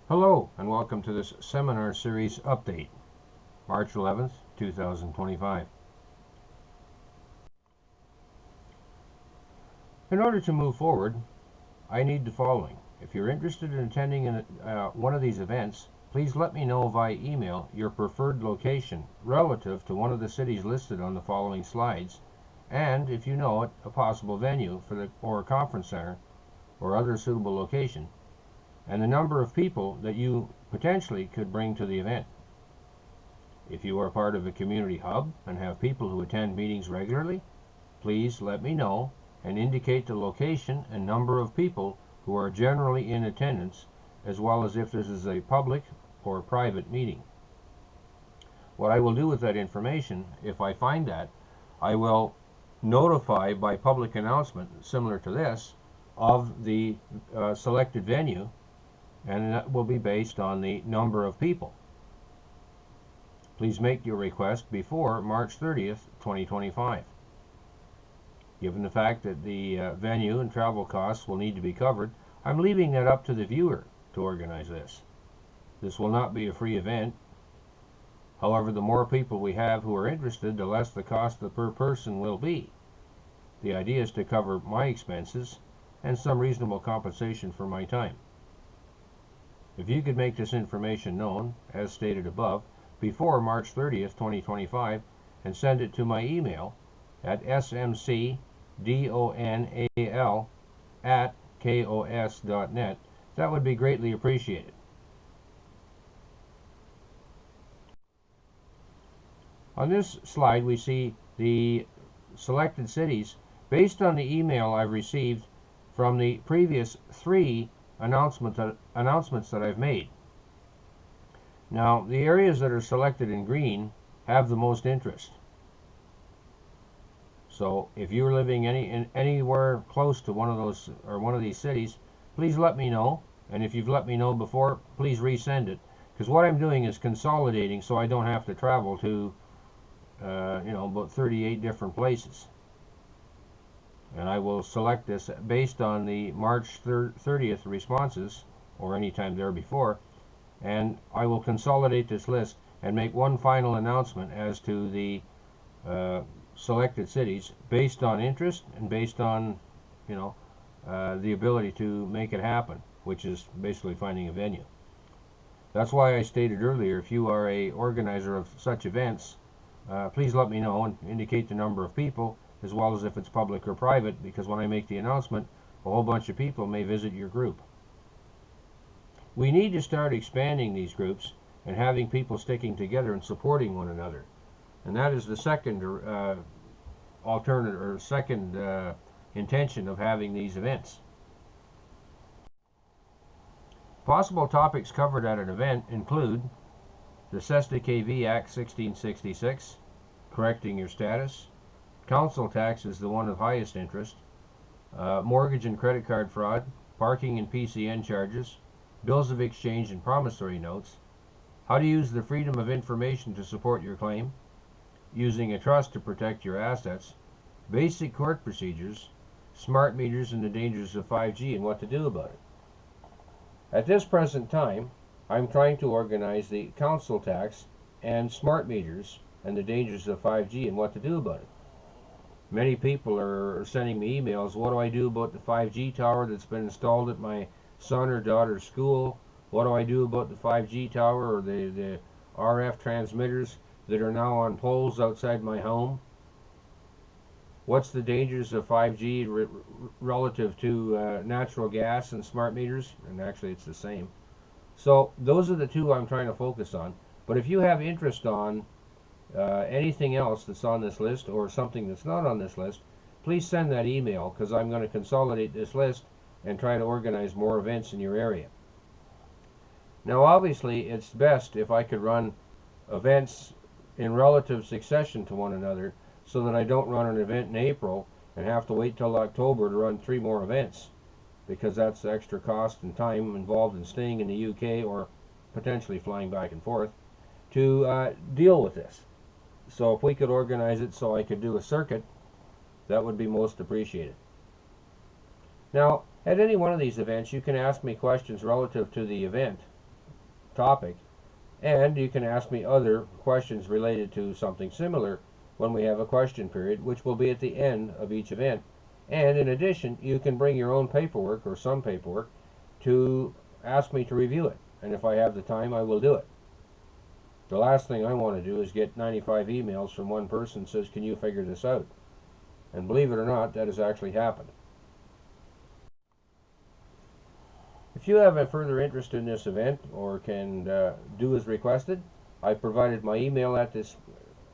Hello and welcome to this seminar series update, March 11th, 2025. In order to move forward, I need the following. If you're interested in attending one of these events, please let me know via email your preferred location relative to one of the cities listed on the following slides, and if you know it, a possible venue or a conference center or other suitable location, and the number of people that you potentially could bring to the event. If you are part of a community hub and have people who attend meetings regularly, please let me know and indicate the location and number of people who are generally in attendance, as well as if this is a public or private meeting. What I will do with that information, if I find that, I will notify by public announcement similar to this of the selected venue, and that will be based on the number of people. Please make your request before March 30th, 2025. Given the fact that the venue and travel costs will need to be covered, I'm leaving that up to the viewer to organize this. This will not be a free event. However, the more people we have who are interested, the less the cost per person will be. The idea is to cover my expenses and some reasonable compensation for my time. If you could make this information known, as stated above, before March 30th, 2025, and send it to my email at smcdonald@kos.net, that would be greatly appreciated. On this slide, we see the selected cities based on the email I've received from the previous 3 announcements that I've made. Now, the areas that are selected in green have the most interest. So if you're living anywhere close to one of those or one of these cities, please let me know. And if you've let me know before, please resend it, because what I'm doing is consolidating so I don't have to travel to about 38 different places. And I will select this based on the March 30th responses, or any time there before, and I will consolidate this list and make one final announcement as to the selected cities based on interest and based on the ability to make it happen, which is basically finding a venue. That's why I stated earlier, if you are a organizer of such events, please let me know and indicate the number of people, as well as if it's public or private, because when I make the announcement, a whole bunch of people may visit your group. We need to start expanding these groups and having people sticking together and supporting one another. And that is the second intention of having these events. Possible topics covered at an event include the Cesta KV Act 1666, correcting your status, council tax is the one of highest interest, mortgage and credit card fraud, parking and PCN charges, bills of exchange and promissory notes, how to use the freedom of information to support your claim, using a trust to protect your assets, basic court procedures, smart meters and the dangers of 5G and what to do about it. At this present time, I'm trying to organize the council tax and smart meters and the dangers of 5G and what to do about it. Many people are sending me emails, what do I do about the 5G tower that's been installed at my son or daughter's school? What do I do about the 5G tower or the RF transmitters that are now on poles outside my home? What's the dangers of 5G relative to natural gas and smart meters? And actually it's the same. So those are the 2 I'm trying to focus on. But if you have interest on anything else that's on this list or something that's not on this list, please send that email, because I'm going to consolidate this list and try to organize more events in your area. Now obviously it's best if I could run events in relative succession to one another, so that I don't run an event in April and have to wait till October to run 3 more events, because that's the extra cost and time involved in staying in the UK or potentially flying back and forth to deal with this. So if we could organize it so I could do a circuit, that would be most appreciated. Now, at any one of these events, you can ask me questions relative to the event, topic, and you can ask me other questions related to something similar when we have a question period, which will be at the end of each event. And in addition, you can bring your own paperwork or some paperwork to ask me to review it, and if I have the time, I will do it. The last thing I want to do is get 95 emails from one person that says, can you figure this out? And believe it or not, that has actually happened. If you have a further interest in this event or can do as requested, I've provided my email at this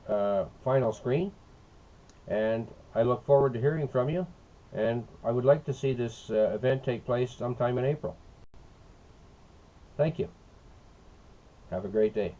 final screen, and I look forward to hearing from you, and I would like to see this event take place sometime in April. Thank you. Have a great day.